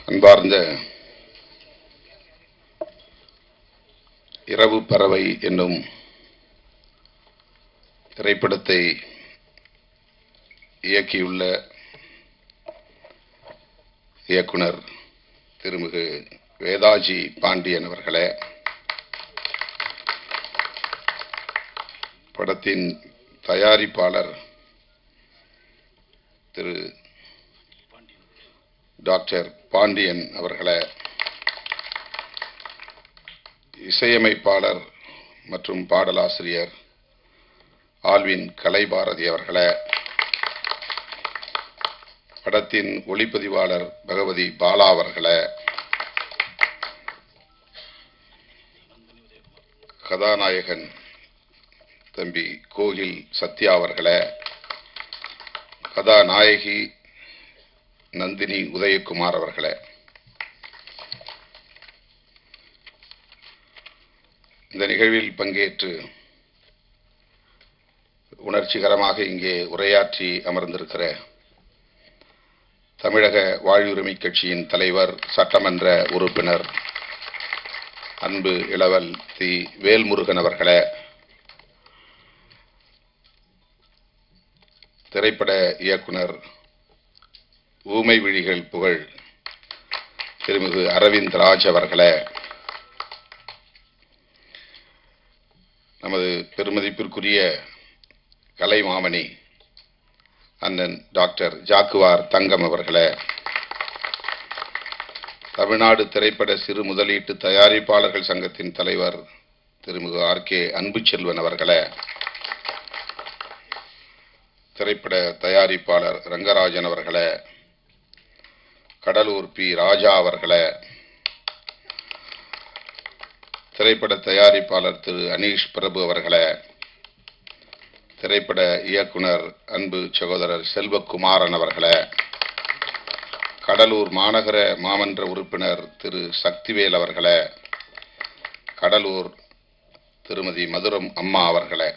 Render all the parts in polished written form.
அன்பார்ந்த இரவு பறவை என்னும் திரைப்படத்தை இயக்கியுள்ள இயக்குனர் திருமிகு வேதாஜி பாண்டியன் அவர்களே, படத்தின் தயாரிப்பாளர் திரு டாக்டர் பாண்டியன் அவர்களே, இசையமைப்பாளர் மற்றும் பாடலாசிரியர் ஆல்வின் கலைபாரதி அவர்களே, படத்தின் ஒளிப்பதிவாளர் பகவதி பாலா அவர்களே, கதாநாயகன் தம்பி கோகில் சத்யா அவர்களே, கதாநாயகி நந்தினி உதயகுமார் அவர்களே, இந்த நிகழ்வில் பங்கேற்று உணர்ச்சிகரமாக இங்கே உரையாற்றி அமர்ந்திருக்கிற தமிழக வாழ்வுரிமை கட்சியின் தலைவர், சட்டமன்ற உறுப்பினர் அன்பு இளவல் தி வேல்முருகன் அவர்களே, திரைப்பட இயக்குனர் ஊமை விழிகள் புகழ் திருமிகு அரவிந்த் ராஜ் அவர்களே, நமது பெருமதிப்பிற்குரிய கலைமாமணி அண்ணன் டாக்டர் ஜாக்குவார் தங்கம் அவர்களே, தமிழ்நாடு திரைப்பட சிறு முதலீட்டு தயாரிப்பாளர்கள் சங்கத்தின் தலைவர் திருமிகு ஆர்.கே. அன்புச்செல்வன் அவர்களே, திரைப்பட தயாரிப்பாளர் ரங்கராஜன் அவர்களே, கடலூர் பி. ராஜா அவர்களே, திரைப்பட தயாரிப்பாளர் திரு அனீஷ் பிரபு அவர்களே, திரைப்பட இயக்குனர் அன்பு சகோதரர் செல்வகுமாரன் அவர்களே, கடலூர் மாநகர மாமன்ற உறுப்பினர் திரு சக்திவேல் அவர்களே, கடலூர் திருமதி மதுரம் அம்மா அவர்களே,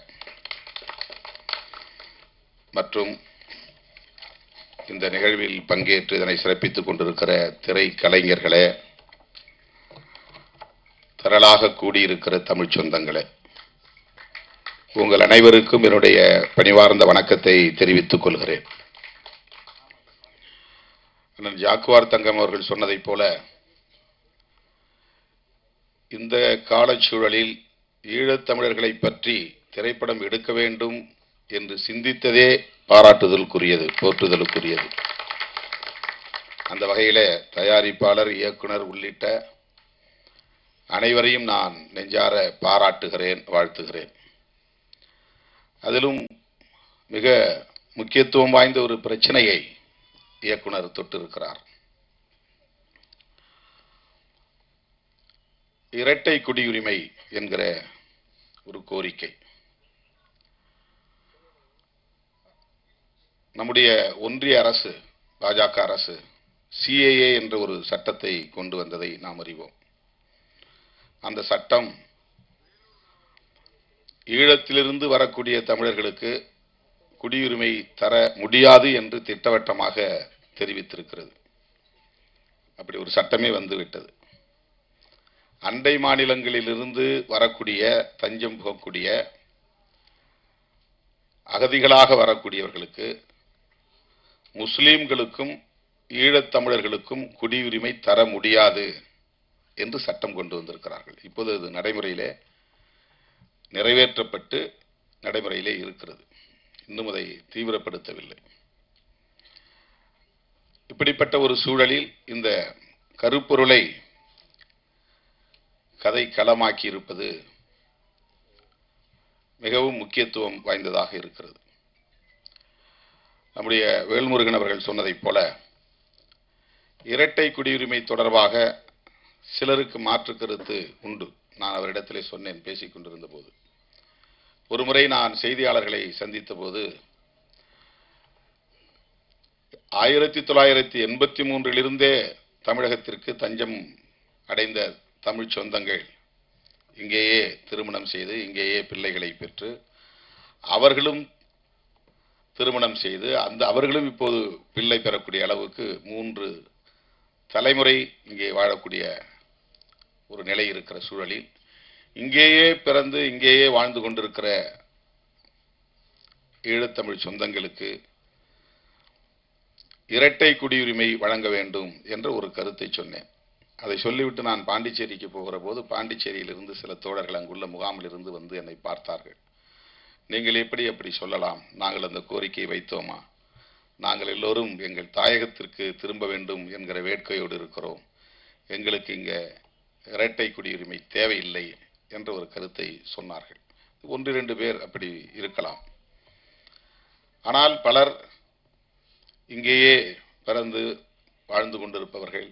மற்றும் இந்த நிகழ்வில் பங்கேற்று இதனை சிறப்பித்துக் கொண்டிருக்கிற திரை கலைஞர்களே, திரளாக கூடியிருக்கிற தமிழ் சொந்தங்களே, உங்கள் அனைவருக்கும் என்னுடைய பணிவார்ந்த வணக்கத்தை தெரிவித்துக் கொள்கிறேன். ஜாக்குவார் தங்கம் அவர்கள் சொன்னதைப் போல, இந்த காலச்சூழலில் ஈழத்தமிழர்களை பற்றி திரைப்படம் எடுக்க வேண்டும் என்று சிந்தித்ததே பாராட்டுதலுக்குரியது, போற்றுதலுக்குரியது. அந்த வகையிலே தயாரிப்பாளர், இயக்குனர் உள்ளிட்ட அனைவரையும் நான் நெஞ்சார பாராட்டுகிறேன், வாழ்த்துகிறேன். அதிலும் மிக முக்கியத்துவம் வாய்ந்த ஒரு பிரச்சனையை இயக்குனர் தொட்டிருக்கிறார். இரட்டை குடியுரிமை என்கிற ஒரு கோரிக்கை. நம்முடைய ஒன்றிய அரசு, பாஜக அரசு சிஏஏ என்ற ஒரு சட்டத்தை கொண்டு வந்ததை நாம் அறிவோம். அந்த சட்டம் ஈழத்திலிருந்து வரக்கூடிய தமிழர்களுக்கு குடியுரிமை தர முடியாது என்று திட்டவட்டமாக தெரிவித்திருக்கிறது. அப்படி ஒரு சட்டமே வந்துவிட்டது. அண்டை மாநிலங்களிலிருந்து வரக்கூடிய, தஞ்சம் புகக்கூடிய, அகதிகளாக வரக்கூடியவர்களுக்கு, முஸ்லிம்களுக்கும் ஈழத்தமிழர்களுக்கும் குடியுரிமை தர முடியாது என்று சட்டம் கொண்டு வந்திருக்கிறார்கள். இப்போது அது நடைமுறையிலே நிறைவேற்றப்பட்டு நடைமுறையிலே இருக்கிறது. இன்னும் அதை தீவிரப்படுத்தவில்லை. இப்படிப்பட்ட ஒரு சூழலில் இந்த கருப்பொருளை கதை களமாக்கி இருப்பது மிகவும் முக்கியத்துவம் வாய்ந்ததாக இருக்கிறது. நம்முடைய வேல்முருகன் அவர்கள் சொன்னதைப் போல, இரட்டை குடியுரிமை தொடர்பாக சிலருக்கு மாற்று கருத்து உண்டு. நான் அவரிடத்திலே சொன்னேன், பேசிக் கொண்டிருந்த போது. ஒரு முறை நான் செய்தியாளர்களை சந்தித்த போது, 1983 தமிழகத்திற்கு தஞ்சம் அடைந்த தமிழ் சொந்தங்கள் இங்கேயே திருமணம் செய்து, இங்கேயே பிள்ளைகளை பெற்று, அவர்களும் திருமணம் செய்து அவர்களும் இப்போது பிள்ளை பெறக்கூடிய அளவுக்கு 3 தலைமுறை இங்கே வாழக்கூடிய ஒரு நிலை இருக்கிற சூழலில் இங்கேயே பிறந்து இங்கேயே வாழ்ந்து கொண்டிருக்கிற ஈழத்தமிழ் சொந்தங்களுக்கு இரட்டை குடியுரிமை வழங்க வேண்டும் என்ற ஒரு கருத்தை சொன்னேன். அதை சொல்லிவிட்டு நான் பாண்டிச்சேரிக்கு போகிற போது பாண்டிச்சேரியிலிருந்து சில தோழர்கள் அங்குள்ள முகாமில் இருந்து வந்து என்னை பார்த்தார்கள். நீங்கள் எப்படி அப்படி சொல்லலாம்? நாங்கள் அந்த கோரிக்கையை வைத்தோமா? நாங்கள் எல்லோரும் எங்கள் தாயகத்திற்கு திரும்ப வேண்டும் என்கிற வேட்கையோடு இருக்கிறோம். எங்களுக்கு இங்க இரட்டை குடியுரிமை தேவையில்லை என்ற ஒரு கருத்தை சொன்னார்கள். 1-2 பேர் அப்படி இருக்கலாம். ஆனால் பலர் இங்கேயே பிறந்து வாழ்ந்து கொண்டிருப்பவர்கள்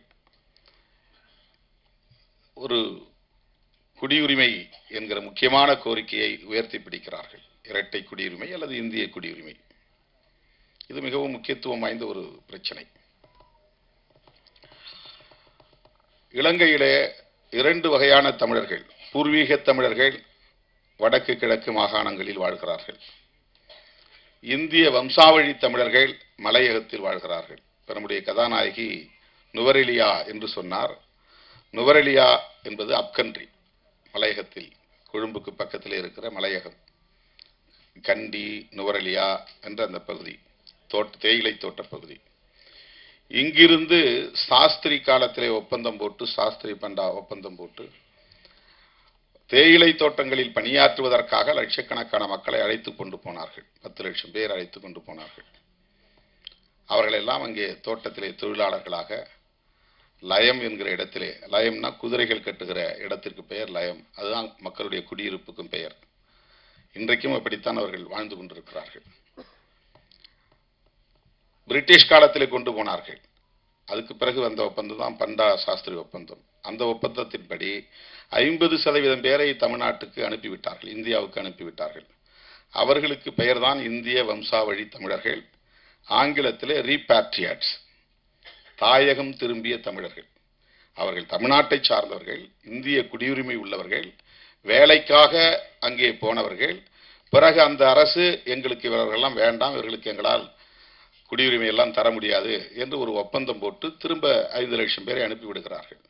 ஒரு குடியுரிமை என்கிற முக்கியமான கோரிக்கையை உயர்த்தி பிடிக்கிறார்கள். இரட்டை குடியுரிமை அல்லது இந்திய குடியுரிமை. இது மிகவும் முக்கியத்துவம் வாய்ந்த ஒரு பிரச்சனை. இலங்கையிலே 2 வகையான தமிழர்கள், பூர்வீக தமிழர்கள் வடக்கு கிழக்கு மாகாணங்களில் வாழ்கிறார்கள். இந்திய வம்சாவழி தமிழர்கள் மலையகத்தில் வாழ்கிறார்கள். நம்முடைய கதாநாயகி நுவரெலியா என்று சொன்னார். நுவரெலியா என்பது அப்கண்ட்ரி, மலையகத்தில் கொழும்புக்கு பக்கத்தில் இருக்கிற மலையகம். கண்டி, நுவரெலியா என்ற அந்த பகுதி தேயிலை தோட்ட பகுதி. இங்கிருந்து சாஸ்திரி காலத்திலே ஒப்பந்தம் போட்டு, சாஸ்திரி பண்டா ஒப்பந்தம் போட்டு தேயிலை தோட்டங்களில் பணியாற்றுவதற்காக லட்சக்கணக்கான மக்களை அழைத்துக் கொண்டு போனார்கள். 10 லட்சம் பேர் அழைத்துக் கொண்டு போனார்கள். அவர்கள் எல்லாம் அங்கே தோட்டத்திலே தொழிலாளர்களாக லயம் என்கிற இடத்திலே, லயம்னா குதிரைகள் கட்டுகிற இடத்திற்கு பெயர் லயம், அதுதான் மக்களுடைய குடியிருப்புக்கும் பெயர். இன்றைக்கும் அப்படித்தான் அவர்கள் வாழ்ந்து கொண்டிருக்கிறார்கள். பிரிட்டிஷ் காலத்திலே கொண்டு போனார்கள். அதுக்கு பிறகு வந்த ஒப்பந்தம் தான் பண்டா சாஸ்திரி ஒப்பந்தம். அந்த ஒப்பந்தத்தின்படி 50% பேரை தமிழ்நாட்டுக்கு அனுப்பிவிட்டார்கள், இந்தியாவுக்கு அனுப்பிவிட்டார்கள். அவர்களுக்கு பெயர் தான் இந்திய வம்சாவழி தமிழர்கள். ஆங்கிலத்திலே ரீபாட்ரியாட்ஸ், தாயகம் திரும்பிய தமிழர்கள். அவர்கள் தமிழ்நாட்டை சார்ந்தவர்கள், இந்திய குடியுரிமை உள்ளவர்கள், வேலைக்காக அங்கே போனவர்கள். பிறகு அந்த அரசு எங்களுக்கு இவர்களெல்லாம் வேண்டாம், இவர்களுக்கு எங்களால் குடியுரிமை எல்லாம் தர முடியாது என்று ஒரு ஒப்பந்தம் போட்டு திரும்ப 5 லட்சம் பேரை அனுப்பிவிடுகிறார்கள்.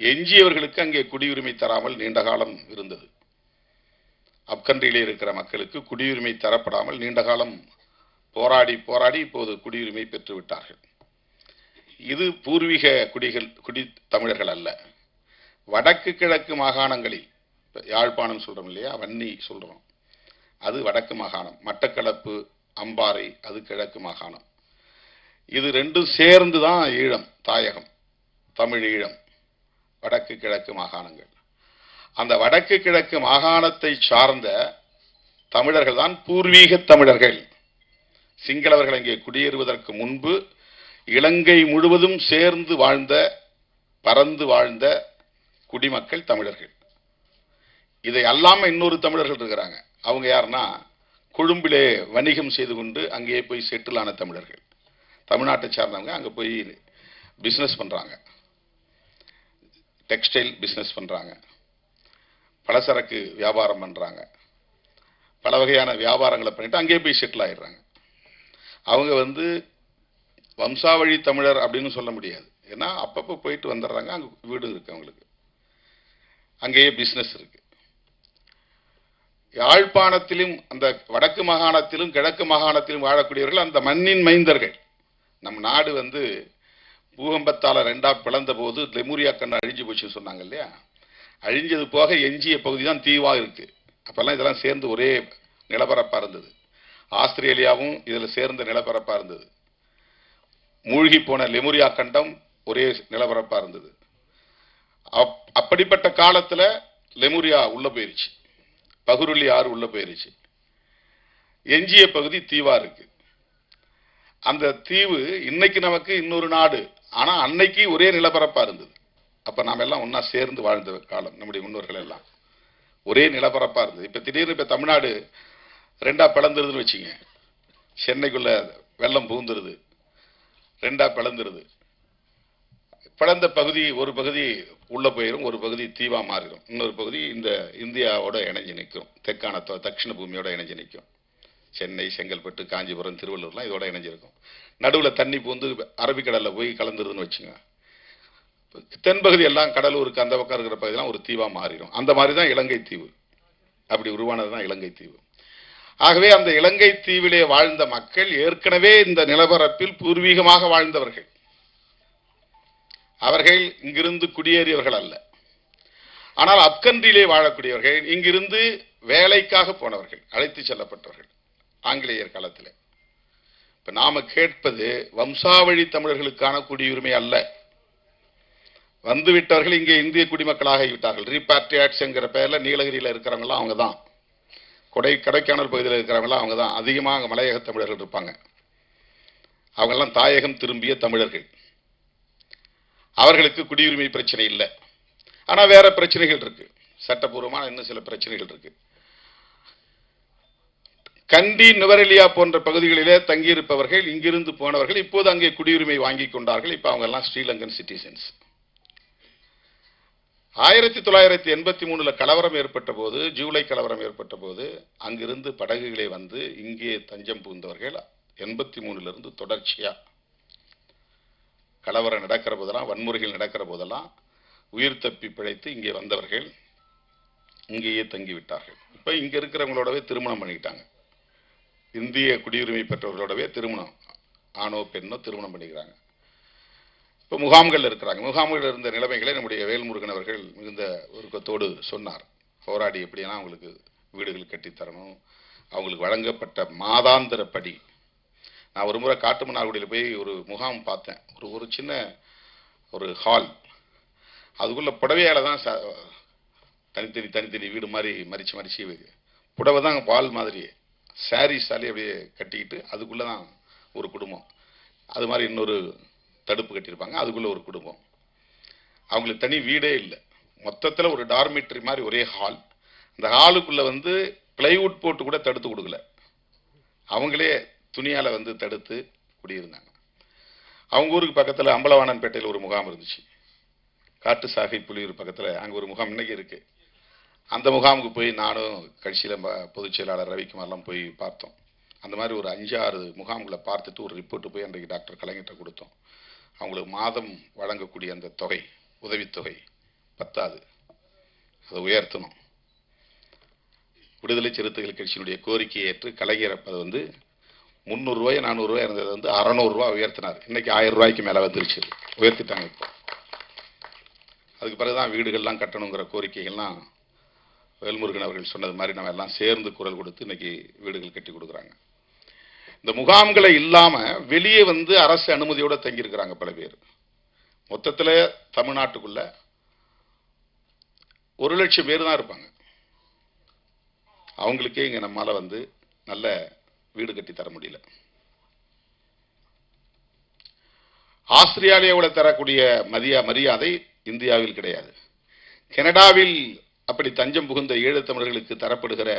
எஞ்சியவர்களுக்கு அங்கே குடியுரிமை தராமல் நீண்ட காலம் இருந்தது. அப்கண்ட்ரியிலே இருக்கிற மக்களுக்கு குடியுரிமை தரப்படாமல் நீண்ட காலம் போராடி போராடி இப்போது குடியுரிமை பெற்றுவிட்டார்கள். இது பூர்வீக குடி தமிழர்கள் அல்ல. வடக்கு கிழக்கு மாகாணங்களில், யாழ்ப்பாணம் சொல்றோம் இல்லையா, வன்னி சொல்றோம், அது வடக்கு மாகாணம். மட்டக்களப்பு, அம்பாறை அது கிழக்கு மாகாணம். இது ரெண்டும் சேர்ந்துதான் ஈழம், தாயகம், தமிழ் ஈழம், வடக்கு கிழக்கு மாகாணங்கள். அந்த வடக்கு கிழக்கு மாகாணத்தை சார்ந்த தமிழர்கள் தான் பூர்வீக தமிழர்கள். சிங்களவர்கள் அங்கே குடியேறுவதற்கு முன்பு இலங்கை முழுவதும் சேர்ந்து வாழ்ந்த, பறந்து வாழ்ந்த குடிமக்கள் தமிழர்கள். இதை அல்லாம இன்னொரு தமிழர்கள் இருக்கிறாங்க. அவங்க யாருன்னா, கொழும்பிலே வணிகம் செய்து கொண்டு அங்கே போய் செட்டில் ஆன தமிழர்கள். தமிழ்நாட்டை சார்ந்தவங்க அங்கே போய் பிசினஸ் பண்றாங்க, டெக்ஸ்டைல் பிசினஸ் பண்றாங்க, பலசரக்கு வியாபாரம் பண்றாங்க, பல வகையான வியாபாரங்களை பண்ணிட்டு அங்கே போய் செட்டில் ஆயிடுறாங்க. அவங்க வம்சாவழி தமிழர் அப்படின்னு சொல்ல முடியாது. ஏன்னா அப்பப்போ போயிட்டு வந்துடுறாங்க, அங்கே வீடு இருக்கு, அவங்களுக்கு அங்கேயே பிசினஸ் இருக்கு. யாழ்ப்பாணத்திலும் அந்த வடக்கு மாகாணத்திலும் கிழக்கு மாகாணத்திலும் வாழக்கூடியவர்கள் அந்த மண்ணின் மைந்தர்கள். நம் நாடு பூகம்பத்தால 2ஆ பிளந்த போது லெமுரியா கண்டம் அழிஞ்சு போச்சுன்னு சொன்னாங்க இல்லையா, அழிஞ்சது போக எஞ்சிய பகுதி தான் தீவா இருக்கு. அப்பெல்லாம் இதெல்லாம் சேர்ந்து ஒரே நிலப்பரப்பா இருந்தது. ஆஸ்திரேலியாவும் இதுல சேர்ந்த நிலப்பரப்பா இருந்தது. மூழ்கி போன லெமுரியா கண்டம் ஒரே நிலப்பரப்பா இருந்தது. அப்படிப்பட்ட காலத்துல லெமுரியா உள்ள போயிருச்சு, பகுருளி ஆறு உள்ள போயிருச்சு, எஞ்சிய பகுதி தீவா இருக்கு. அந்த தீவு இன்னைக்கு நமக்கு இன்னொரு நாடு, ஆனா அன்னைக்கு ஒரே நிலப்பரப்பா இருந்தது. அப்ப நாம எல்லாம் ஒன்னா சேர்ந்து வாழ்ந்த காலம், நம்முடைய முன்னோர்கள் எல்லாம் ஒரே நிலப்பரப்பா இருந்தது. இப்ப திடீர்னு இப்ப தமிழ்நாடு 2ஆ பிளந்துருதுன்னு வச்சுங்க, சென்னைக்குள்ள வெள்ளம் புகுந்துருது, 2ஆ பிளந்துருது. பிளந்த பகுதி ஒரு பகுதி உள்ள போயிடும், ஒரு பகுதி தீவா மாறிடும், இன்னொரு பகுதி இந்த இந்தியாவோட இணைஞ்சு நிற்கும், தெற்கான தட்சிண பூமியோட இணைஞ்சு நிற்கும். சென்னை, செங்கல்பட்டு, காஞ்சிபுரம், திருவள்ளூர்லாம் இதோட இணைஞ்சிருக்கும். நடுவில் தண்ணி பூந்து அரபிக்கடல்ல போய் கலந்துருதுன்னு வச்சுங்க, தென்பகுதி எல்லாம் கடலூருக்கு அந்த பக்கம் இருக்கிற பகுதியெல்லாம் ஒரு தீவா மாறிடும். அந்த மாதிரி தான் இலங்கை தீவு, அப்படி உருவானதுதான் இலங்கை தீவு. ஆகவே அந்த இலங்கை தீவிலே வாழ்ந்த மக்கள் ஏற்கனவே இந்த நிலப்பரப்பில் பூர்வீகமாக வாழ்ந்தவர்கள். அவர்கள் இங்கிருந்து குடியேறியவர்கள் அல்ல. ஆனால் அப்கன்றிலே வாழக்கூடியவர்கள், இங்கிருந்து வேலைக்காக போனவர்கள், அழைத்து செல்லப்பட்டவர்கள் ஆங்கிலேயர் காலத்தில். இப்ப நாம கேட்பது வம்சாவழி தமிழர்களுக்கான குடியுரிமை அல்ல. வந்துவிட்டவர்கள் இங்கே இந்திய குடிமக்களாக விட்டார்கள். ரீபாட்ரியாட்ஸ் என்கிற பெயர்ல நீலகிரியில் இருக்கிறவங்களாம் அவங்க தான், கொடைக்கானல் பகுதியில் இருக்கிறவங்களாம் அவங்க தான். அதிகமாக மலையக தமிழர்கள் இருப்பாங்க. அவங்கெல்லாம் தாயகம் திரும்பிய தமிழர்கள். அவர்களுக்கு குடியுரிமை பிரச்சனை இல்லை. ஆனா வேற பிரச்சனைகள் இருக்கு, சட்டப்பூர்வமான இன்னும் சில பிரச்சனைகள் இருக்கு. கண்டி, நுவரெலியா போன்ற பகுதிகளிலே தங்கியிருப்பவர்கள், இங்கிருந்து போனவர்கள் இப்போது அங்கே குடியுரிமை வாங்கி கொண்டார்கள். இப்ப அவங்க எல்லாம் ஸ்ரீலங்கன் சிட்டிசன்ஸ். 1983 கலவரம் ஏற்பட்ட போது, ஜூலை கலவரம் ஏற்பட்ட போது அங்கிருந்து படகுகளே வந்து இங்கே தஞ்சம் புகுந்தவர்கள் 83 தொடர்ச்சியா கலவரம் நடக்கிற போதெல்லாம், வன்முறைகள் நடக்கிற போதெல்லாம் உயிர் தப்பி பிழைத்து இங்கே வந்தவர்கள் இங்கேயே தங்கிவிட்டார்கள். இப்ப இங்க இருக்கிறவங்களோடவே திருமணம் பண்ணிக்கிட்டாங்க. இந்திய குடியுரிமை பெற்றவர்களோடவே திருமணம், ஆணோ பெண்ணோ திருமணம் பண்ணிக்கிறாங்க. இப்ப முகாம்கள் இருக்கிறாங்க. முகாம்கள் இருந்த நிலைமைகளை நம்முடைய வேல்முருகன் அவர்கள் மிகுந்த உருக்கத்தோடு சொன்னார். போராடி எப்படின்னா அவங்களுக்கு வீடுகள் கட்டித்தரணும், அவங்களுக்கு வழங்கப்பட்ட மாதாந்திர படி. நான் ஒரு முறை காட்டுமன்னார்குடியில் போய் ஒரு முகாம் பார்த்தேன். ஒரு சின்ன ஒரு ஹால், அதுக்குள்ள புடவையால தான் தனித்தனி வீடு மாதிரி மறிச்சு புடவை தான் பால் மாதிரி சாரீஸாலே அப்படியே கட்டிக்கிட்டு அதுக்குள்ளதான் ஒரு குடும்பம். அது மாதிரி இன்னொரு தடுப்பு கட்டியிருப்பாங்க, அதுக்குள்ள ஒரு குடும்பம். அவங்களுக்கு தனி வீடே இல்லை. மொத்தத்துல ஒரு டார்மிட்டரி மாதிரி ஒரே ஹால். அந்த ஹாலுக்குள்ள வந்து பிளைவுட் போட்டு கூட தடுத்து கொடுக்கல, அவங்களே துணியால வந்து தடுத்து குடியிருந்தாங்க. அவங்க ஊருக்கு பக்கத்துல அம்பலவாணன்பேட்டையில் ஒரு முகாம் இருந்துச்சு. காட்டு சாகை புலியூர் பக்கத்துல அங்க ஒரு முகாம் இன்னைக்கு இருக்கு. அந்த முகாமுக்கு போய் நானும் கட்சியில பொதுச் செயலாளர் ரவிக்குமார்லாம் போய் பார்த்தோம். அந்த மாதிரி ஒரு 5-6 முகாம்களை பார்த்துட்டு ஒரு ரிப்போர்ட் போய் அன்றைக்கு டாக்டர் கலைஞர்கிட்ட கொடுத்தோம். அவங்களுக்கு மாதம் வழங்கக்கூடிய அந்த தொகை, உதவித்தொகை பத்தாது, அதை உயர்த்தணும். விடுதலை சிறுத்தைகள் கட்சியினுடைய கோரிக்கையை ஏற்று கலைஞர் அது வந்து 300 ரூபாய் 400 ரூபாய் இருந்தது வந்து 600 ரூபாய் உயர்த்தினார். இன்னைக்கு 1000 ரூபாய்க்கு மேல வந்துருச்சு, உயர்த்திட்டாங்க. இப்போ அதுக்கு பிறகுதான் வீடுகள்லாம் கட்டணுங்கிற கோரிக்கைகள்லாம் வேல்முருகன் அவர்கள் சொன்னது மாதிரி நம்ம எல்லாம் சேர்ந்து குரல் கொடுத்து இன்னைக்கு வீடுகள் கட்டி கொடுக்குறாங்க. இந்த முகாம்களை இல்லாம வெளியே வந்து அரசு அனுமதியோட தங்கி இருக்கிறாங்க பல பேர். மொத்தத்துல தமிழ்நாட்டுக்குள்ள 1 லட்சம் பேர் தான் இருப்பாங்க. அவங்களுக்கே இங்க நம்மால வந்து நல்ல வீடு கட்டி தர முடியல. ஆஸ்திரேலியாவோட தரக்கூடிய மரியாதை இந்தியாவில் கிடையாது. கனடாவில் அப்படி தஞ்சம் புகுந்த ஈழத்தமிழர்களுக்கு தரப்படுகிற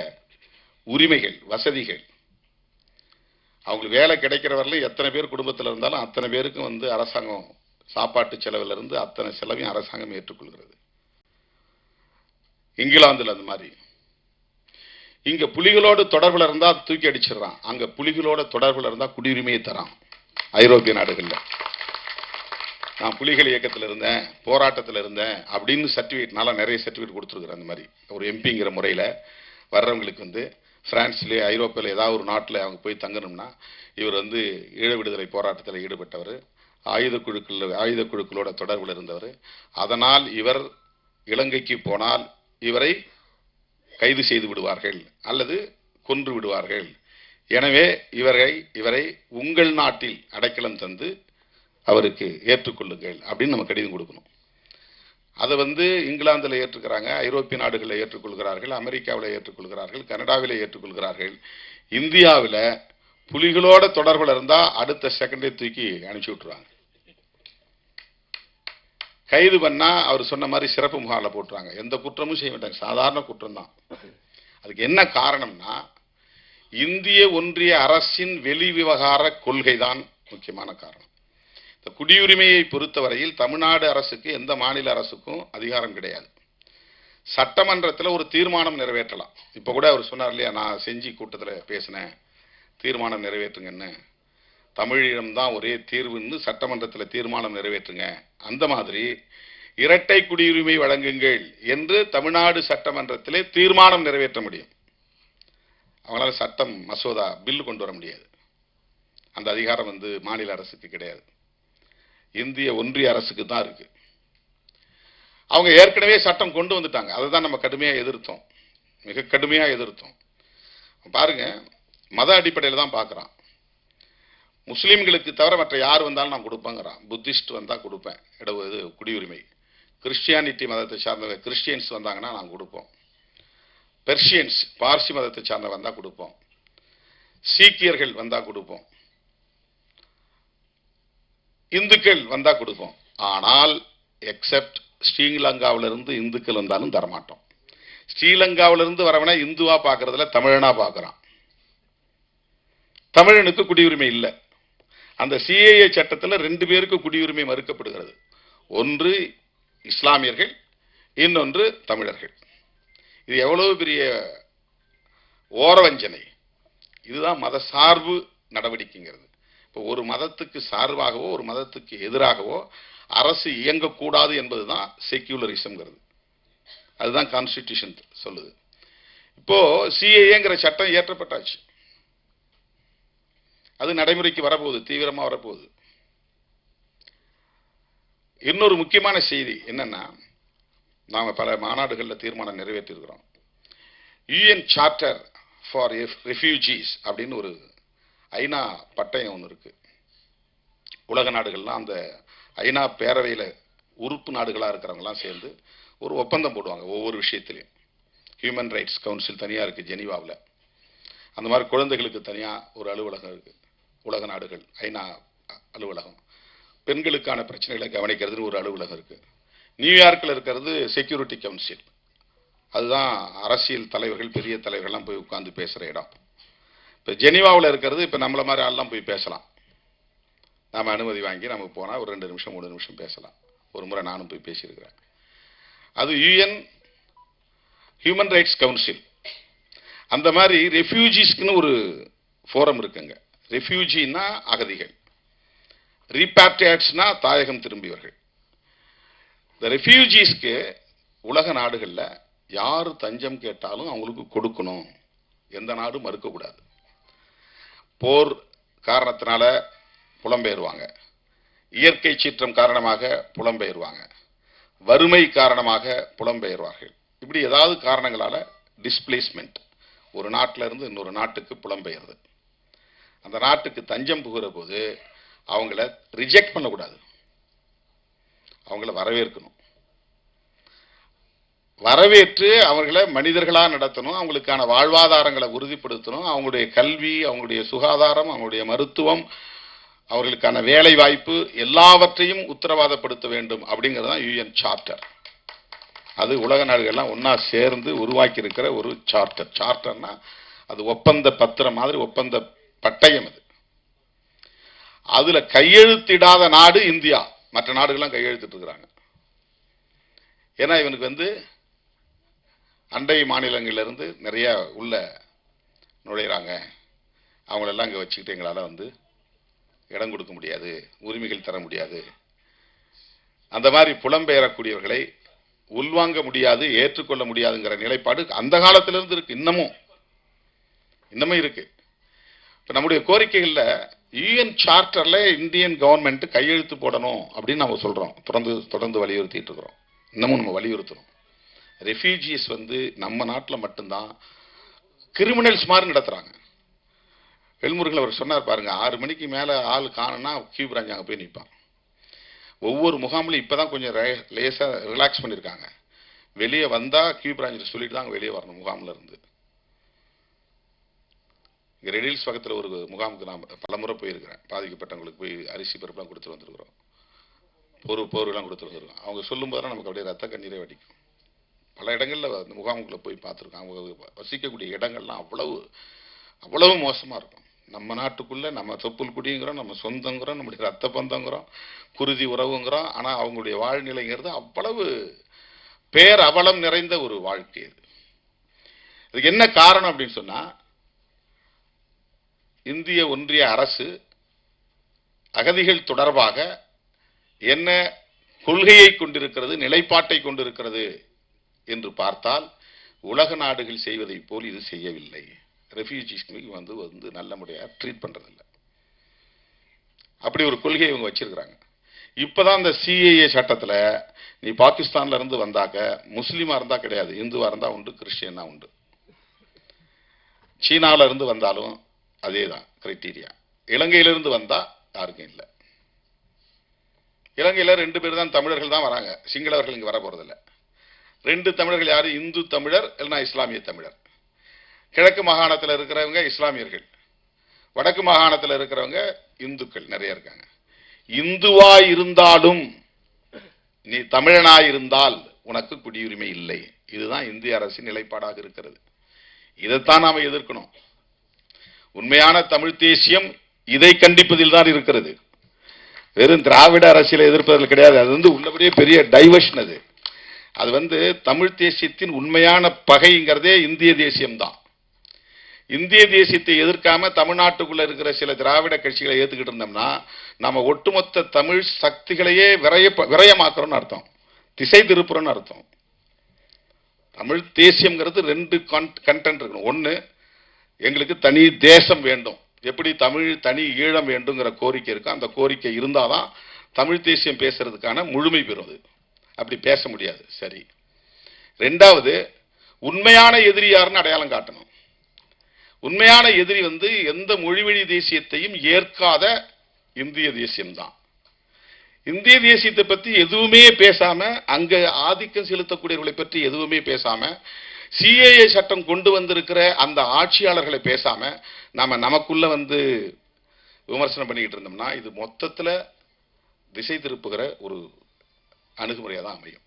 உரிமைகள், வசதிகள், அவங்களுக்கு வேலை கிடைக்கிற வரல எத்தனை பேர் குடும்பத்தில் இருந்தாலும் அத்தனை பேருக்கும் வந்து அரசாங்கம் சாப்பாட்டு செலவில் இருந்து அத்தனை செலவையும் அரசாங்கம் ஏற்றுக்கொள்கிறது. இங்கிலாந்துல அந்த மாதிரி. இங்க புலிகளோடு தொடர்புல இருந்தா தூக்கி அடிச்சிடறான், அங்க புலிகளோட தொடர்புல இருந்தா குடியுரிமையை தரான். ஐரோப்பிய நாடுகள்ல நான் புலிகள் இயக்கத்தில் இருந்தேன், போராட்டத்தில் இருந்தேன் அப்படின்னு சர்டிபிகேட்னால நிறைய சர்டிபிகேட் கொடுத்துருக்குறேன். அந்த மாதிரி ஒரு எம்பிங்கிற முறையில் வர்றவங்களுக்கு வந்து பிரான்ஸ்லேயே ஐரோப்பியில் ஏதாவது ஒரு நாட்டில் அவங்க போய் தங்கணும்னா இவர் வந்து ஈழ விடுதலை போராட்டத்தில் ஈடுபட்டவர், ஆயுத குழுக்களோட தொடர்பில் இருந்தவர். அதனால் இவர் இலங்கைக்கு போனால் இவரை கைது செய்து விடுவார்கள் அல்லது கொன்று விடுவார்கள். எனவே இவரை உங்கள் நாட்டில் அடைக்கலம் தந்து அவருக்கு ஏற்றுக்கொள்ளுங்கள் அப்படின்னு நம்ம கடிதம் கொடுக்கணும். அதை வந்து இங்கிலாந்தில் ஏற்றுக்கிறாங்க, ஐரோப்பிய நாடுகளில் ஏற்றுக்கொள்கிறார்கள், அமெரிக்காவில் ஏற்றுக்கொள்கிறார்கள், கனடாவில் ஏற்றுக்கொள்கிறார்கள். இந்தியாவில் புலிகளோட தொடர்பில் இருந்தா அடுத்த செகண்டே தூக்கி அனுப்பிச்சு விட்டுருவாங்க. கைது பண்ணா அவர் சொன்ன மாதிரி சிறப்பு முகாமில போட்டுறாங்க. எந்த குற்றமும் செய்ய மாட்டாங்க, சாதாரண குற்றம் தான். அதுக்கு என்ன காரணம்னா இந்திய ஒன்றிய அரசின் வெளி விவகார கொள்கை தான் முக்கியமான காரணம். இந்த குடியுரிமையை பொறுத்தவரையில் தமிழ்நாடு அரசுக்கு எந்த மாநில அரசுக்கும் அதிகாரம் கிடையாது. சட்டமன்றத்தில் ஒரு தீர்மானம் நிறைவேற்றலாம். இப்ப கூட அவர் சொன்னார் இல்லையா, நான் செஞ்சி கூட்டத்தில் பேசினேன், தீர்மானம் நிறைவேற்றுங்கன்னு. தமிழிடம்தான் ஒரே தீர்வுன்னு சட்டமன்றத்தில் தீர்மானம் நிறைவேற்றுங்க. அந்த மாதிரி இரட்டை குடியுரிமை வழங்குங்கள் என்று தமிழ்நாடு சட்டமன்றத்திலே தீர்மானம் நிறைவேற்ற முடியும். அவங்களால சட்டம் மசோதா பில் கொண்டு வர முடியாது. அந்த அதிகாரம் மாநில அரசுக்கு கிடையாது, இந்திய ஒன்றிய அரசுக்கு தான் இருக்கு. அவங்க ஏற்கனவே சட்டம் கொண்டு வந்துட்டாங்க. அதை தான் நம்ம கடுமையாக எதிர்த்தோம், மிக கடுமையாக எதிர்த்தோம். பாருங்க, மத அடிப்படையில் தான் பார்க்குறான். முஸ்லீம்களுக்கு தவிர மற்ற யார் வந்தாலும் நான் கொடுப்பேங்கிறான். புத்திஸ்ட் வந்தால் கொடுப்பேன் இது குடியுரிமை. கிறிஸ்டியானிட்டி மதத்தை சார்ந்த கிறிஸ்டியன்ஸ் வந்தாங்கன்னா நான் கொடுப்போம். பெர்ஷியன்ஸ் பார்சி மதத்தை சார்ந்த வந்தால் கொடுப்போம். சீக்கியர்கள் வந்தால் கொடுப்போம். இந்துக்கள் வந்தால் கொடுப்போம். ஆனால் எக்ஸப்ட் ஸ்ரீலங்காவிலிருந்து இந்துக்கள் வந்தாலும் தரமாட்டோம். ஸ்ரீலங்காவிலிருந்து வரவனா இந்துவா பார்க்கறதுல தமிழனா பார்க்கறான். தமிழனுக்கு குடியுரிமை இல்லை. அந்த சிஏஏ சட்டத்தில் 2 பேருக்கு குடியுரிமை மறுக்கப்படுகிறது. ஒன்று இஸ்லாமியர்கள், இன்னொன்று தமிழர்கள். இது எவ்வளவு பெரிய ஓரவஞ்சனை! இதுதான் மத சார்பு நடவடிக்கைங்கிறது. இப்போ ஒரு மதத்துக்கு சார்பாகவோ ஒரு மதத்துக்கு எதிராகவோ அரசு இயங்கக்கூடாது என்பதுதான் செக்யூலரிசம்ங்கிறது. அதுதான் கான்ஸ்டிடியூஷன் சொல்லுது. இப்போ சிஏஏங்கிற சட்டம் இயற்றப்பட்டாச்சு, அது நடைமுறைக்கு வரப்போகுது, தீவிரமா வரப்போகுது. இன்னொரு முக்கியமான செய்தி என்னன்னா, நாம பல மாநாடுகளில் தீர்மானம் நிறைவேற்றிருக்கிறோம். யூஎன் சார்ட்டர் ஃபார் ரெஃப்யூஜிஸ் அப்படின்னு ஒரு ஐநா பட்டயம் ஒன்று இருக்கு. உலக நாடுகள்லாம் அந்த ஐநா பேரவையில் உறுப்பு நாடுகளாக இருக்கிறவங்கலாம் சேர்ந்து ஒரு ஒப்பந்தம் போடுவாங்க ஒவ்வொரு விஷயத்திலையும். ஹியூமன் ரைட்ஸ் கவுன்சில் தனியாக இருக்குது ஜெனீவாவில். அந்த மாதிரி குழந்தைகளுக்கு தனியாக ஒரு அலுவலகம் இருக்குது. உலக நாடுகள் ஐநா அலுவலகம். பெண்களுக்கான பிரச்சனைகளை கவனிக்கிறதுன்னு ஒரு அலுவலகம் இருக்குது. நியூயார்க்கில் இருக்கிறது செக்யூரிட்டி கவுன்சில். அதுதான் அரசியல் தலைவர்கள், பெரிய தலைவர்கள்லாம் போய் உட்கார்ந்து பேசுகிற இடம். இப்போ ஜெனீவாவில் இருக்கிறது இப்போ நம்மளை மாதிரி ஆள்லாம் போய் பேசலாம். நாம் அனுமதி வாங்கி நம்ம போனால் ஒரு 2 நிமிஷம் 3 நிமிஷம் பேசலாம். ஒரு முறை நானும் போய் பேசியிருக்கிறேன். அது யூஎன் ஹியூமன் ரைட்ஸ் கவுன்சில். அந்த மாதிரி ரெஃப்யூஜிஸ்க்குன்னு ஒரு ஃபோரம் இருக்குங்க. ரெஃப்யூஜின்னா அகதிகள், ரீபாட்ரியாட்ஸ்னா தாயகம் திரும்பியவர்கள். இந்த ரெஃப்யூஜிஸ்க்கு உலக நாடுகளில் யார் தஞ்சம் கேட்டாலும் அவங்களுக்கு கொடுக்கணும், எந்த நாடும் மறுக்கக்கூடாது. போர் காரணத்தினால புலம்பெயர்வாங்க, இயற்கை சீற்றம் காரணமாக புலம்பெயர்வாங்க, வறுமை காரணமாக புலம்பெயர்வார்கள். இப்படி ஏதாவது காரணங்களால டிஸ்பிளேஸ்மெண்ட், ஒரு நாட்டில் இருந்து இன்னொரு நாட்டுக்கு புலம்பெயர்து. அந்த நாட்டுக்கு தஞ்சம் புகிற போது அவங்கள ரிஜெக்ட் பண்ணக்கூடாது, அவங்கள வரவேற்கணும். வரவேற்று அவர்களை மனிதர்களாக நடத்தணும், அவங்களுக்கான வாழ்வாதாரங்களை உறுதிப்படுத்தணும். அவங்களுடைய கல்வி, அவங்களுடைய சுகாதாரம், அவங்களுடைய மருத்துவம், அவர்களுக்கான வேலை வாய்ப்பு எல்லாவற்றையும் உத்தரவாதப்படுத்த வேண்டும் அப்படிங்கிறது தான் யூஎன் சார்ட்டர். அது உலக நாடுகள்லாம் ஒன்னா சேர்ந்து உருவாக்கி இருக்கிற ஒரு சார்ட்டர். சார்ட்டர்னா அது ஒப்பந்த பத்திரம் மாதிரி, ஒப்பந்த பட்டயம். அது அதுல கையெழுத்திடாத நாடு இந்தியா. மற்ற நாடுகள்லாம் கையெழுத்திட்டு இருக்கிறாங்க. ஏன்னா இவனுக்கு அண்டை மாநிலங்களிலிருந்து நிறைய உள்ள நுழைகிறாங்க. அவங்களெல்லாம் இங்கே வச்சுக்கிட்டு எங்களால் இடம் கொடுக்க முடியாது, உரிமைகள் தர முடியாது. அந்த மாதிரி புலம்பெயரக்கூடியவர்களை உள்வாங்க முடியாது, ஏற்றுக்கொள்ள முடியாதுங்கிற நிலைப்பாடு அந்த காலத்திலிருந்து இருக்கு, இன்னமும் இருக்கு. இப்போ நம்முடைய கோரிக்கைகளில் யூஎன் சார்ட்டர்ல இந்தியன் கவர்மெண்ட் கையெழுத்து போடணும் அப்படின்னு நம்ம சொல்றோம், தொடர்ந்து வலியுறுத்திட்டு இருக்கிறோம். இன்னமும் நம்ம வலியுறுத்துறோம். ரெஃப்யூஜிஸ் நம்ம நாட்டில் மட்டும்தான் கிரிமினல்ஸ் மாதிரி நடத்துறாங்க. வெல்முருகன் அவர் சொன்னார் பாருங்க, 6 மணிக்கு மேலே ஆள் காணுன்னா கியூ பிரான்ச் அங்கே போய் நிற்பான். ஒவ்வொரு முகாம்லையும் இப்போதான் கொஞ்சம் லேசாக ரிலாக்ஸ் பண்ணியிருக்காங்க. வெளியே வந்தால் கியூ பிரான்ச்சில் சொல்லிட்டு தான் வெளியே வரணும் முகாமில் இருந்து. இங்கே ரெடில்ஸ் பக்கத்தில் ஒரு முகாமுக்கு நான் பலமுறை போயிருக்கிறேன். பாதிக்கப்பட்டவங்களுக்கு போய் அரிசி பருப்புலாம் கொடுத்துட்டு வந்துருக்குறோம், போர்வெல்லாம் கொடுத்துட்டு வந்துருக்கோம். அவங்க சொல்லும் போதெல்லாம் நமக்கு அப்படியே ரத்த கண்ணீரே வடிக்கும். பல இடங்களில் அந்த முகாமுக்குள்ளே போய் பார்த்துருக்கோம். அவங்க வசிக்கக்கூடிய இடங்கள்லாம் அவ்வளவு மோசமாக இருக்கும். நம்ம நாட்டுக்குள்ளே நம்ம தொப்புள் குடிங்கிறோம், நம்ம சொந்தங்கிறோம், நம்முடைய ரத்த பந்தங்கிறோம், குருதி உறவுங்கிறோம். ஆனால் அவங்களுடைய வாழ்நிலைங்கிறது அவ்வளவு பேரவலம் நிறைந்த ஒரு வாழ்க்கை. இதுக்கு என்ன காரணம் அப்படின்னு சொன்னால், இந்திய ஒன்றிய அரசு அகதிகள் தொடர்பாக என்ன கொள்கையை கொண்டிருக்கிறது, நிலைப்பாட்டை கொண்டிருக்கிறது என்று பார்த்தால் உலக நாடுகள் செய்வதை போல் இது செய்யவில்லை. ரெஃப்யூஜிஸ்க்கு வந்து நல்ல முறையாக ட்ரீட் பண்றதில்லை. அப்படி ஒரு கொள்கையை இவங்க வச்சிருக்கிறாங்க. இப்பதான் இந்த சிஏஏ சட்டத்தில் நீ பாகிஸ்தான்ல இருந்து வந்தாக்க முஸ்லீமா இருந்தா கிடையாது, இந்துவா இருந்தா உண்டு, கிறிஸ்டியனா உண்டு. சீனாவில இருந்து வந்தாலும் அதே தான் கிரைட்டீரியா. இலங்கையிலிருந்து வந்தா யாருக்கும் இல்லை. இலங்கையில் 2 பேர் தான் தமிழர்கள் தான் வராங்க, சிங்களவர்கள் இங்க வர போறதில்லை. 2 தமிழர்கள் யாரு? இந்து தமிழர் இல்லைன்னா இஸ்லாமிய தமிழர். கிழக்கு மாகாணத்தில் இருக்கிறவங்க இஸ்லாமியர்கள், வடக்கு மாகாணத்தில் இருக்கிறவங்க இந்துக்கள் நிறைய இருக்காங்க. இந்துவாய் இருந்தாலும் நீ தமிழனாய் இருந்தால் உனக்கு குடியுரிமை இல்லை. இதுதான் இந்திய அரசின் நிலைப்பாடாக இருக்கிறது. இதைத்தான் நாம எதிர்க்கணும். உண்மையான தமிழ் தேசியம் இதை கண்டிப்பதில் தான் இருக்கிறது. வெறும் திராவிட அரசியலை எதிர்ப்பதில் கிடையாது. அது வந்து உள்ளபடியே பெரிய டைவர்ஷன். அது தமிழ் தேசியத்தின் உண்மையான பகைங்கிறதே இந்திய தேசியம்தான். இந்திய தேசியத்தை எதிர்க்காம தமிழ்நாட்டுக்குள்ள இருக்கிற சில திராவிட கட்சிகளை ஏத்துக்கிட்டு இருந்தோம்னா நம்ம ஒட்டுமொத்த தமிழ் சக்திகளையே விரயமாக்குறோம்னு அர்த்தம், திசை திருப்புறோம்னு அர்த்தம். தமிழ் தேசியம்ங்கிறது 2 கண்டென்ட் இருக்கணும். ஒன்னு, எங்களுக்கு தனி தேசம் வேண்டும், எப்படி தமிழ் தனி ஈழம் வேண்டுங்கிற கோரிக்கை இருக்கு. அந்த கோரிக்கை இருந்தாதான் தமிழ் தேசியம் பேசுறதுக்கான முழுமை பெறுவது. அப்படி பேச முடியாது. சரி. 2வது, உண்மையான எதிரி யாருன்னு அடையாளம் காட்டணும். உண்மையான எதிரி எந்த மொழிவழி தேசியத்தையும் ஏற்காத இந்திய தேசியம்தான். இந்திய தேசியத்தை பத்தி எதுவுமே பேசாம, அங்க ஆதிக்கம் செலுத்தக்கூடியவர்களை பற்றி எதுவுமே பேசாம, சிஏஏ சட்டம் கொண்டு வந்திருக்கிற அந்த ஆட்சியாளர்களை பேசாம நாம நமக்குள்ள விமர்சனம் பண்ணிக்கிட்டு இருந்தோம்னா இது மொத்தத்துல திசை திருப்புகிற ஒரு அணுகுமுறையாக தான் அமையும்.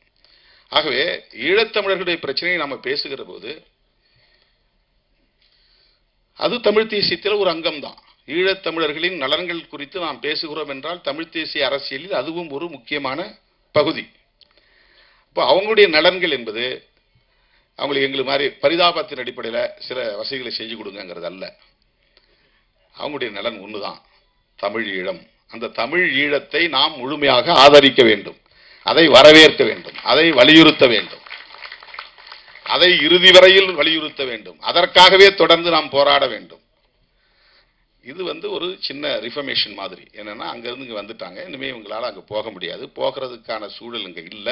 ஆகவே ஈழத்தமிழர்களுடைய பிரச்சனையை நாம பேசுகிற போது அது தமிழ் தேசியத்தில் ஒரு அங்கம் தான். ஈழத்தமிழர்களின் நலன்கள் குறித்து நாம் பேசுகிறோம் என்றால் தமிழ் தேசிய அரசியலில் அதுவும் ஒரு முக்கியமான பகுதி. இப்போ அவங்களுடைய நலன்கள் என்பது அவங்களுக்கு எங்களுக்கு மாதிரி பரிதாபத்தின் அடிப்படையில் சில வசதிகளை செஞ்சு கொடுங்கிறது அல்ல. அவங்களுடைய நலன் ஒண்ணுதான், தமிழ் ஈழம். அந்த தமிழ் ஈழத்தை நாம் முழுமையாக ஆதரிக்க வேண்டும், அதை வரவேற்க வேண்டும், அதை வலியுறுத்த வேண்டும், அதை இறுதி வரையில் வலியுறுத்த வேண்டும். அதற்காகவே தொடர்ந்து நாம் போராட வேண்டும். இது ஒரு சின்ன ரிஃபர்மேஷன் மாதிரி. என்னன்னா அங்கிருந்து இங்க வந்துட்டாங்க, இனிமே இவங்களால அங்க போக முடியாது, போகிறதுக்கான சூழல் இங்க இல்ல.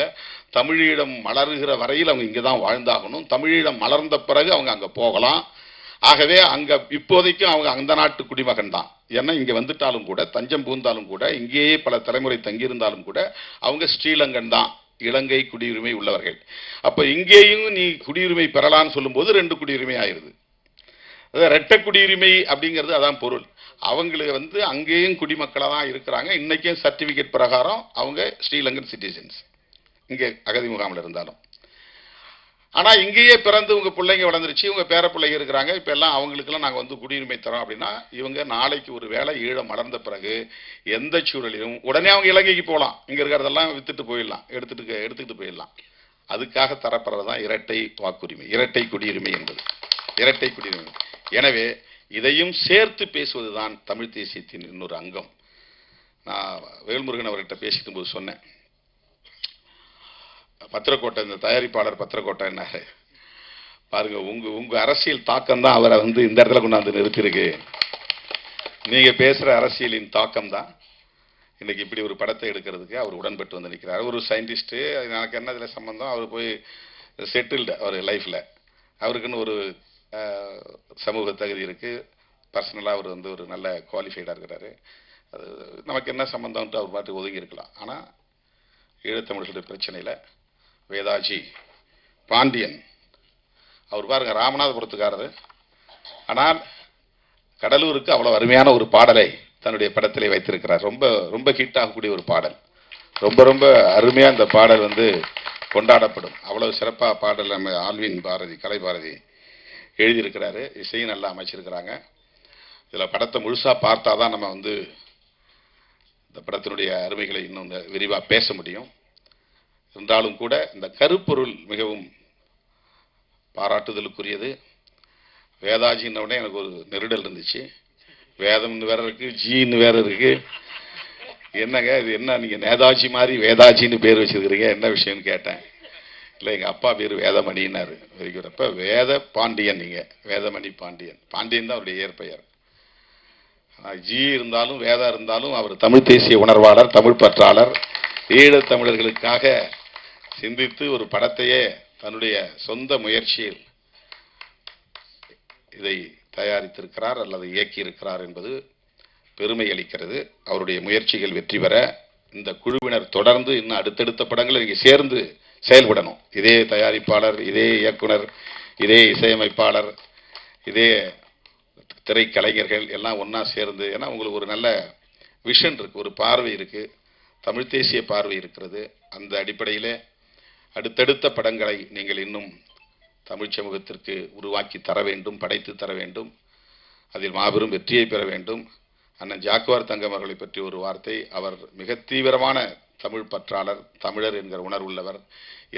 தமிழீழம் மலர்கிற வரையில் அவங்க இங்கதான் வாழ்ந்தாகணும். தமிழீழம் மலர்ந்த பிறகு அவங்க அங்க போகலாம். ஆகவே அங்க இப்போதைக்கும் அவங்க அந்த நாட்டு குடிமகன் தான். ஏன்னா இங்க வந்துட்டாலும் கூட, தஞ்சம் பூந்தாலும் கூட, இங்கேயே பல தலைமுறை தங்கியிருந்தாலும் கூட அவங்க ஸ்ரீலங்கன் தான், இலங்கை குடியுரிமை உள்ளவர்கள். அப்ப இங்கேயும் நீ குடியுரிமை பெறலான்னு சொல்லும் போது 2 குடியுரிமை ஆயிருது. இரட்டை குடியுரிமை அப்படிங்கிறது அதான் பொருள். அவங்களுக்கு அங்கேயும் குடிமக்களா தான் இருக்கிறாங்க. இன்னைக்கும் சர்டிபிகேட் பிரகாரம் அவங்க ஸ்ரீலங்கன் சிட்டிசன்ஸ், இங்கே அகதி முகாமில் இருந்தாலும். ஆனா இங்கேயே பிறந்து உங்க பிள்ளைங்க வளர்ந்துருச்சு, உங்க பேர பிள்ளைங்க இருக்கிறாங்க, இப்ப எல்லாம் அவங்களுக்கெல்லாம் நாங்க குடியுரிமை தரோம் அப்படின்னா இவங்க நாளைக்கு ஒரு வேளை ஈழம் மலர்ந்த பிறகு எந்த சூழலிலும் உடனே அவங்க இலங்கைக்கு போகலாம், இங்க இருக்கிறதெல்லாம் வித்துட்டு போயிடலாம், எடுத்துக்கிட்டு போயிடலாம். அதுக்காக தரப்படுறதுதான் இரட்டை வாக்குரிமை, இரட்டை குடியுரிமை என்பது, இரட்டை குடியுரிமை. எனவே இதையும் சேர்த்து பேசுவதுதான் தமிழ் தேசியத்தின் இன்னொரு அங்கம். நான் வேல்முருகன் அவர்கிட்ட பேசிக்கும் போது சொன்னேன், பத்திரக்கோட்டை இந்த தயாரிப்பாளர் பத்திரக்கோட்டை என்ன பாருங்க, உங்க அரசியல் தாக்கம் தான் அவரை இந்த இடத்துல கொண்டாந்து நிறுத்திருக்கு. நீங்க பேசுற அரசியலின் தாக்கம் தான் இன்னைக்கு இப்படி ஒரு படத்தை எடுக்கிறதுக்கு அவர் உடன்பட்டு நிற்கிறார். ஒரு சயின்டிஸ்ட், எனக்கு என்ன இதுல சம்பந்தம், அவர் போய் செட்டில்டு அவர் லைஃப்ல, அவருக்குன்னு ஒரு சமூக தகுதி இருக்கு, பர்சனலா அவர் ஒரு நல்ல குவாலிஃபைடா இருக்கிறாரு. அது நமக்கு என்ன சம்பந்தம்ட்டு அவர் பாட்டு ஒதுங்கி இருக்கலாம். ஆனா ஈழத்தமிழர்களுடைய பிரச்சனையில வேதாஜி பாண்டியன் அவர் பாருங்க, ராமநாதபுரத்துக்காரரு, ஆனால் கடலூருக்கு அவ்வளவு அருமையான ஒரு பாடலை தன்னுடைய படத்திலே வைத்திருக்கிறார். ரொம்ப ரொம்ப ஹிட் ஆகக்கூடிய ஒரு பாடல், ரொம்ப ரொம்ப அருமையா இந்த பாடல் கொண்டாடப்படும். அவ்வளவு சிறப்பா பாடல் நம்ம ஆல்வின் பாரதி, கலை பாரதி எழுதியிருக்கிறாரு, இசையும் நல்லா அமைச்சிருக்கிறாங்க. இதுல படத்தை முழுசா பார்த்தாதான் நம்ம இந்த படத்தினுடைய அருமைகளை இன்னும் விரிவா பேச முடியும். இருந்தாலும் கூட இந்த கருப்பொருள் மிகவும் பாராட்டுதலுக்குரியது. வேதாஜின்னு எனக்கு ஒரு நெருடல் இருந்துச்சு. வேதம்னு வேற இருக்கு, ஜின்னு வேற இருக்கு. என்னங்க இது என்ன நீங்க நேதாஜி மாதிரி வேதாஜின்னு பேர் வச்சிருக்கிறீங்க, என்ன விஷயம்னு கேட்டேன். இல்லை எங்க அப்பா பேர் வேதமணின்னாரு. அப்ப வேத பாண்டியன், நீங்க வேதமணி பாண்டியன். பாண்டியன் தான் அவருடைய இயற்பெயர். ஜி இருந்தாலும் வேதா இருந்தாலும் அவர் தமிழ் தேசிய உணர்வாளர், தமிழ் பற்றாளர். ஈழத் தமிழர்களுக்காக சிந்தித்து ஒரு படத்தையே தன்னுடைய சொந்த முயற்சியில் இதை தயாரித்திருக்கிறார் அல்லது இயக்கியிருக்கிறார் என்பது பெருமை அளிக்கிறது. அவருடைய முயற்சிகள் வெற்றி பெற இந்த குழுவினர் தொடர்ந்து இன்னும் அடுத்தடுத்த படங்களை நீங்க சேர்ந்து செயல்படணும். இதே தயாரிப்பாளர், இதே இயக்குனர், இதே இசையமைப்பாளர், இதே திரைக்கலைஞர்கள் எல்லாம் ஒன்னா சேர்ந்து, ஏன்னா உங்களுக்கு ஒரு நல்ல விஷன் இருக்கு, ஒரு பார்வை இருக்கு, தமிழ் தேசிய பார்வை இருக்கிறது. அந்த அடிப்படையிலே அடுத்தடுத்த படங்களை நீங்கள் இன்னும் தமிழ் சமூகத்திற்கு உருவாக்கி தர வேண்டும், படைத்து தர வேண்டும். அதில் மாபெரும் வெற்றியை பெற வேண்டும். அண்ணன் ஜாக்குவார் தங்கம் அவர்களை பற்றி ஒரு வார்த்தை. அவர் மிக தீவிரமான தமிழ் பற்றாளர், தமிழர் என்கிற உணர்வுள்ளவர்.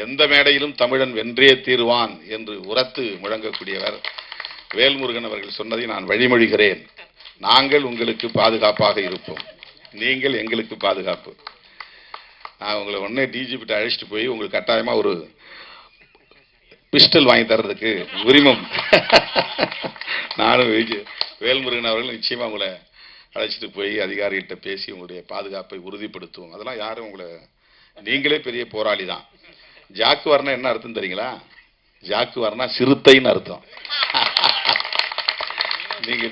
எந்த மேடையிலும் தமிழன் வென்றே தீர்வான் என்று உரத்து முழங்கக்கூடியவர். வேல்முருகன் அவர்கள் சொன்னதை நான் வழிமொழிகிறேன். நாங்கள் உங்களுக்கு பாதுகாப்பாக இருப்போம், நீங்கள் எங்களுக்கு பாதுகாப்பு. நான் உங்களை உடனே டிஜிபிட்ட அழைச்சிட்டு போய் உங்களுக்கு கட்டாயமா ஒரு பிஸ்டல் வாங்கி தர்றதுக்கு உரிமம் நானும் வேல்முருகன் அவர்கள் நிச்சயமா உங்களை அழைச்சிட்டு போய் அதிகாரிகிட்ட பேசி உங்களுடைய பாதுகாப்பை உறுதிப்படுத்துவோம். அதெல்லாம் யாரும் உங்களை, நீங்களே பெரிய போராளி தான். ஜாக்குவார்னா என்ன அர்த்தம் தெரியுங்களா? ஜாக்குவார்னா சிறுத்தைன்னு அர்த்தம்.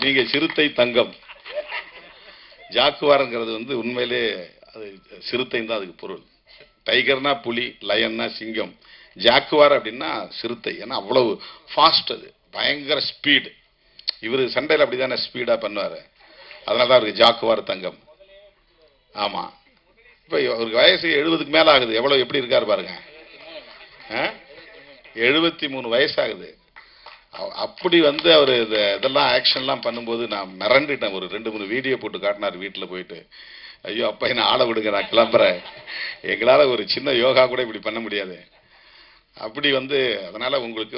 நீங்க சிறுத்தை தங்கம். ஜாக்குவார்ங்கிறது உண்மையிலே அது சிறுத்தைன்னு தான் அதுக்கு பொருள். டைகர்னா புலி, லயன்னா சிங்கம். ஜாக்குவார் அப்படின்னா சிறுத்தை. ஏன்னா அவ்வளவு ஃபாஸ்ட், அது பயங்கர ஸ்பீடு. இவர் சண்டையில் அப்படிதானே ஸ்பீடா பண்ணுவாரு. அதனாலதான் அவருக்கு ஜாக்குவார் தங்கம். ஆமா, இப்ப அவருக்கு வயசு 70க்கு மேல ஆகுது. எவ்வளவு எப்படி இருக்காரு பாருங்க. 73 வயசாகுது. அப்படி அவர் இதெல்லாம் ஆக்ஷன்லாம் பண்ணும்போது நான் மிரண்டுட்டேன். ஒரு 2-3 வீடியோ போட்டு காட்டினார் வீட்டில் போயிட்டு. ஐயோ அப்பா என்ன ஆளை விடுங்க, நான் கிளம்புறேன், எங்களால் ஒரு சின்ன யோகா கூட இப்படி பண்ண முடியாது. அப்படி அதனால உங்களுக்கு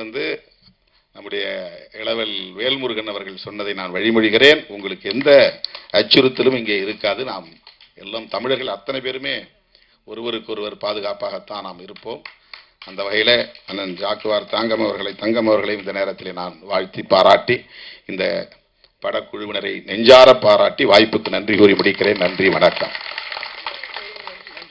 நம்முடைய இளவல் வேல்முருகன் அவர்கள் சொன்னதை நான் வழிமொழிகிறேன். உங்களுக்கு எந்த அச்சுறுத்தலும் இங்கே இருக்காது. நாம் எல்லாம் தமிழர்கள் அத்தனை பேருமே ஒருவருக்கு ஒருவர் பாதுகாப்பாகத்தான் நாம் இருப்போம். அந்த வகையில் அண்ணன் ஜாக்குவார் தங்கம் அவர்களை இந்த நேரத்தில் நான் வாழ்த்தி பாராட்டி, இந்த படக்குழுவினரை நெஞ்சார பாராட்டி வாய்ப்புக்கு நன்றி கூறி முடிக்கிறேன். நன்றி, வணக்கம்.